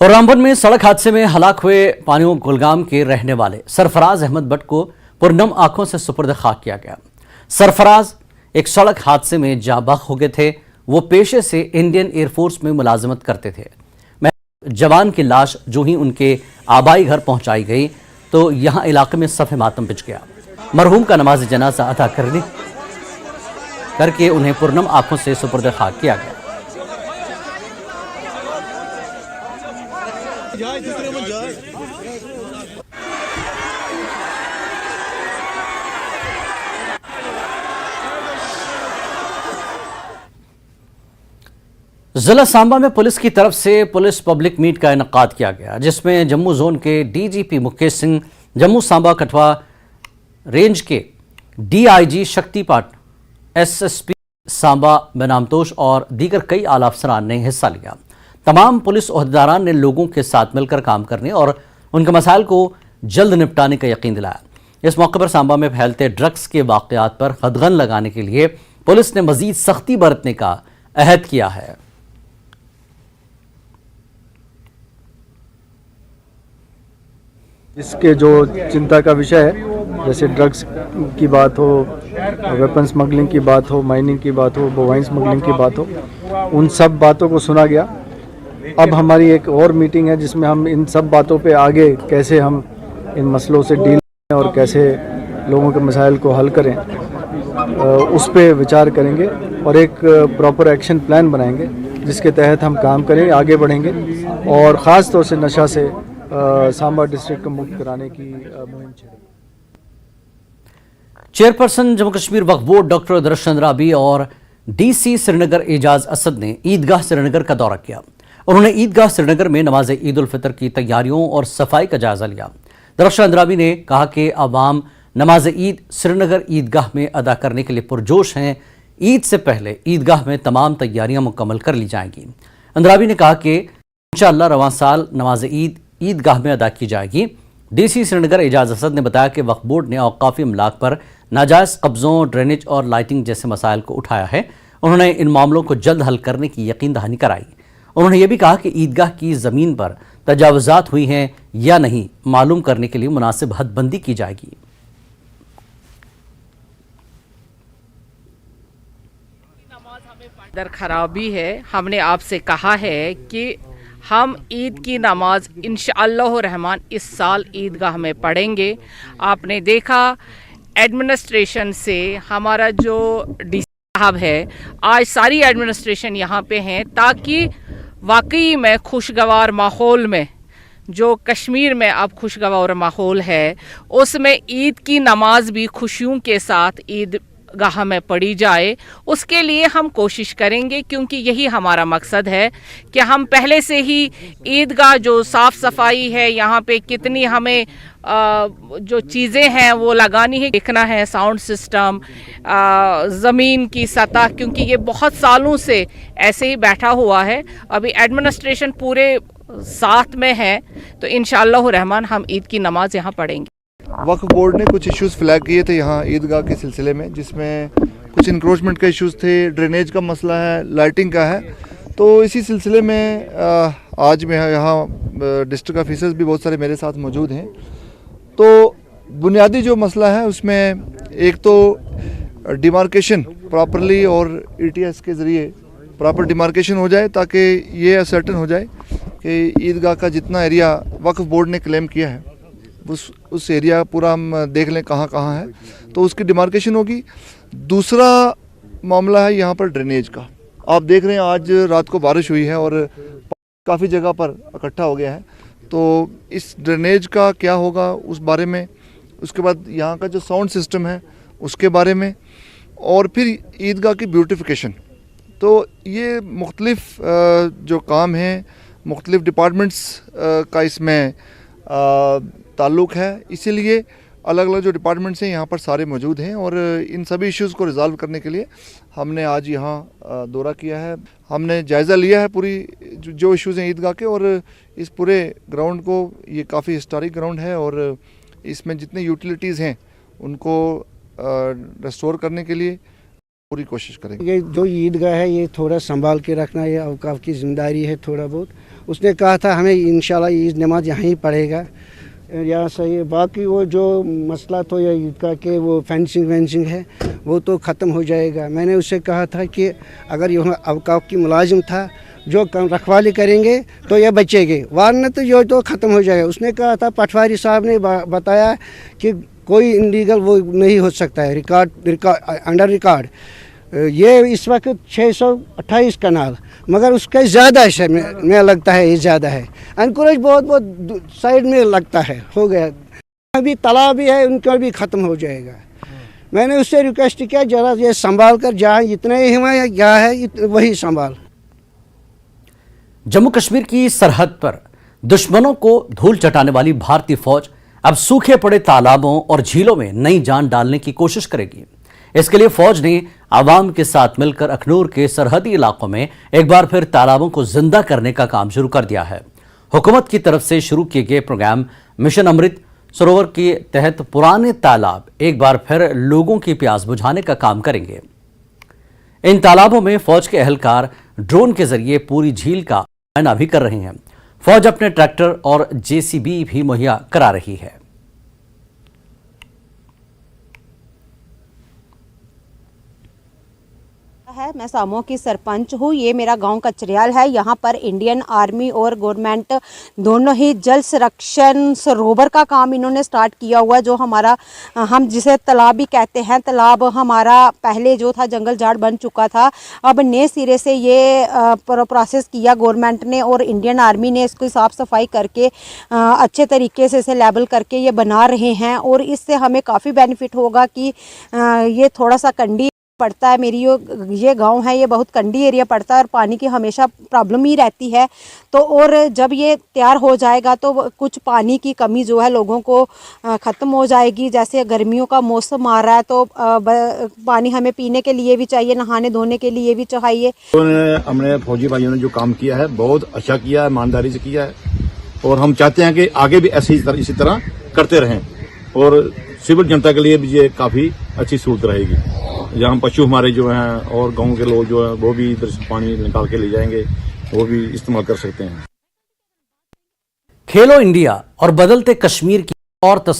और रामबन में सड़क हादसे में हलाक हुए पानियों गुलगाम के रहने वाले सरफराज अहमद भट्ट को पुरनम आंखों से सुपुर्द खाक किया गया। सरफराज एक सड़क हादसे में जाबाक हो गए थे। वो पेशे से इंडियन एयरफोर्स में मुलाजमत करते थे। जवान की लाश जो ही उनके आबाई घर पहुंचाई गई तो यहां इलाके में सफ़े मातम बिछ गया। मरहूम का नमाज जनाजा अदा करके उन्हें पुरनम आंखों से सुपुर्द खाक किया गया। जिला सांबा में पुलिस की तरफ से पुलिस पब्लिक मीट का इनेकाद किया गया, जिसमें जम्मू जोन के डीजीपी मुकेश सिंह, जम्मू सांबा कठवा रेंज के डीआईजी शक्तिपाठ, एसएसपी सांबा बनामतोश और दीगर कई आला अफसरान ने हिस्सा लिया। तमाम पुलिस ओहदेदारान ने लोगों के साथ मिलकर काम करने और उनके मसाइल को जल्द निपटाने का यकीन दिलाया। इस मौके पर सांबा में फैलते ड्रग्स के वाकयात पर कदगन लगाने के लिए पुलिस ने मजीद सख्ती बरतने का अहद किया है। इसके जो चिंता का विषय है, जैसे ड्रग्स की बात हो, वेपन स्मगलिंग की बात हो, माइनिंग की बात हो, बोवाइन स्मगलिंग की बात हो, उन सब बातों को सुना गया। अब हमारी एक और मीटिंग है जिसमें हम इन सब बातों पे आगे कैसे हम इन मसलों से डील करें और कैसे लोगों के मसाइल को हल करें, उस पे विचार करेंगे और एक प्रॉपर एक्शन प्लान बनाएंगे जिसके तहत हम काम करें, आगे बढ़ेंगे और ख़ास तौर से नशा से सांबा डिस्ट्रिक्ट को मुक्त कराने की मुहिम छेड़ेंगे। चेयरपर्सन जम्मू कश्मीर वक्फ बोर्ड डॉक्टर दर्शन अंद्राबी और डीसी श्रीनगर एजाज असद ने ईदगाह श्रीनगर का दौरा किया। उन्होंने ईदगाह श्रीनगर में नमाज ईद उल फितर की तैयारियों और सफाई का जायजा लिया। दर्शन अंद्राबी ने कहा कि अवाम नमाज ईद श्रीनगर ईदगाह में अदा करने के लिए पुरजोश हैं। ईद से पहले ईदगाह में तमाम तैयारियां मुकम्मल कर ली जाएंगी। अंद्राबी ने कहा कि इंशाअल्लाह रवां साल नमाज ईद ईदगाह में अदा की जाएगी। डीसी श्रीनगर एजाज असद ने बताया कि वक्फ बोर्ड ने औकाफी अमलाक पर नाजायज़ कब्ज़ों, ड्रेनेज और लाइटिंग जैसे मसाइल को उठाया है। उन्होंने इन मामलों को जल्द हल करने की यकीन दहानी कराई। उन्होंने ये भी कहा कि ईदगाह की ज़मीन पर तजावुज़ात हुई हैं या नहीं मालूम करने के लिए मुनासिब हदबंदी की जाएगी। दर खराबी है। हमने आपसे कहा है कि हम ईद की नमाज इंशाअल्लाह रहमान इस साल ईदगाह में पढ़ेंगे। आपने देखा एडमिनिस्ट्रेशन से हमारा जो डी साहब है, आज सारी एडमिनिस्ट्रेशन यहाँ पे हैं ताकि वाकई में खुशगवार माहौल में, जो कश्मीर में अब खुशगवार माहौल है, उसमें ईद की नमाज भी खुशियों के साथ ईद गाह में पढ़ी जाए। उसके लिए हम कोशिश करेंगे क्योंकि यही हमारा मकसद है कि हम पहले से ही ईदगाह जो साफ़ सफाई है, यहाँ पे कितनी हमें जो चीज़ें हैं वो लगानी है, देखना है साउंड सिस्टम, ज़मीन की सतह, क्योंकि ये बहुत सालों से ऐसे ही बैठा हुआ है। अभी एडमिनिस्ट्रेशन पूरे साथ में है तो इंशाअल्लाह रहमान हम ईद की नमाज यहाँ पढ़ेंगे। वक्फ बोर्ड ने कुछ इश्यूज़ फ्लैग किए थे यहाँ ईदगाह के सिलसिले में, जिसमें कुछ इंक्रोचमेंट के इश्यूज़ थे, ड्रेनेज का मसला है, लाइटिंग का है। तो इसी सिलसिले में आज मैं यहाँ डिस्ट्रिक्ट ऑफिसर्स भी बहुत सारे मेरे साथ मौजूद हैं। तो बुनियादी जो मसला है उसमें एक तो डिमार्केशन प्रॉपरली और ETS के ज़रिए प्रॉपर डिमार्केशन हो जाए ताकि ये असर्टन हो जाए कि ईदगाह का जितना एरिया वक्फ बोर्ड ने क्लेम किया है उस एरिया पूरा हम देख लें कहाँ कहाँ है, तो उसकी डिमार्केशन होगी। दूसरा मामला है यहाँ पर ड्रेनेज का। आप देख रहे हैं आज रात को बारिश हुई है और काफ़ी जगह पर इकट्ठा हो गया है, तो इस ड्रेनेज का क्या होगा उस बारे में, उसके बाद यहाँ का जो साउंड सिस्टम है उसके बारे में, और फिर ईदगाह की ब्यूटिफिकेशन। तो ये मुख्तलिफ जो काम हैं, मुख्तलिफ डिपार्टमेंट्स का इसमें ताल्लुक़ है, इसीलिए अलग अलग जो डिपार्टमेंट्स हैं यहाँ पर सारे मौजूद हैं और इन सभी इश्यूज़ को रिज़ॉल्व करने के लिए हमने आज यहाँ दौरा किया है। हमने जायज़ा लिया है पूरी जो इश्यूज़ हैं ईदगाह के, और इस पूरे ग्राउंड को, ये काफ़ी हिस्टोरिक ग्राउंड है और इसमें जितनी यूटिलिटीज़ हैं उनको रेस्टोर करने के लिए पूरी कोशिश करेंगे। ये जो ईदगाह है ये थोड़ा संभाल के रखना, ये औकाफ की जिम्मेदारी है थोड़ा बहुत, उसने कहा था हमें इंशाल्लाह ईद नमाज यहाँ ही पढ़ेगा यहाँ सही। बाकी वो जो मसला तो या ईदगाह के वो फेंसिंग वेंसिंग है वो तो ख़त्म हो जाएगा। मैंने उससे कहा था कि अगर यहाँ अवकाफ की मुलाजिम था जो रखवाली करेंगे तो ये बचेंगे, वरना तो जो तो ख़त्म हो जाएगा। उसने कहा था पटवारी साहब ने बताया कि कोई इलीगल वो नहीं हो सकता है, रिकॉर्ड अंडर रिकॉर्ड। ये इस वक्त 628 कनाल, मगर उसका ज़्यादा है, मैं लगता है ये ज़्यादा है। अंकुरेज बहुत साइड में लगता है, हो गया। अभी तालाब भी है, उनका भी ख़त्म हो जाएगा। मैंने उससे रिक्वेस्ट किया जरा ये संभाल कर, जहाँ इतने ही हुआ है क्या है वही संभाल। जम्मू कश्मीर की सरहद पर दुश्मनों को धूल चटाने वाली भारतीय फौज अब सूखे पड़े तालाबों और झीलों में नई जान डालने की कोशिश करेगी। इसके लिए फौज ने आवाम के साथ मिलकर अखनूर के सरहदी इलाकों में एक बार फिर तालाबों को जिंदा करने का काम शुरू कर दिया है। हुकूमत की तरफ से शुरू किए गए प्रोग्राम मिशन अमृत सरोवर के तहत पुराने तालाब एक बार फिर लोगों की प्यास बुझाने का काम करेंगे। इन तालाबों में फौज के एहलकार ड्रोन के जरिए पूरी झील का मुआयना भी कर रहे हैं। फौज अपने ट्रैक्टर और जेसीबी भी मुहैया करा रही है। मैं सामो की सरपंच हूँ। ये मेरा गांव कचरियाल है। यहाँ पर इंडियन आर्मी और गवर्नमेंट दोनों ही जल संरक्षण सरोवर का काम इन्होंने स्टार्ट किया हुआ। जो हमारा हम जिसे तालाब भी कहते हैं, तालाब हमारा पहले जो था जंगल झाड़ बन चुका था। अब नए सिरे से ये प्रोसेस किया गवर्नमेंट ने और इंडियन आर्मी ने इसको साफ़ सफाई करके अच्छे तरीके से इसे लेबल करके ये बना रहे हैं। और इससे हमें काफ़ी बेनिफिट होगा कि ये थोड़ा सा कंडी पड़ता है। मेरी ये गांव है, ये बहुत कंडी एरिया पड़ता है और पानी की हमेशा प्रॉब्लम ही रहती है। तो और जब ये तैयार हो जाएगा तो कुछ पानी की कमी जो है लोगों को ख़त्म हो जाएगी। जैसे गर्मियों का मौसम आ रहा है तो पानी हमें पीने के लिए भी चाहिए, नहाने धोने के लिए भी चाहिए। हमने फौजी भाइयों ने जो काम किया है बहुत अच्छा किया है, ईमानदारी से किया है और हम चाहते हैं कि आगे भी इसी तरह करते रहें और सिविल जनता के लिए भी ये काफ़ी अच्छी सहूलत रहेगी। जहाँ पशु हमारे जो हैं और गांव के लोग जो हैं वो भी इधर से पानी निकाल के ले जाएंगे, वो भी इस्तेमाल कर सकते हैं। खेलो इंडिया और बदलते कश्मीर की और तस्वीर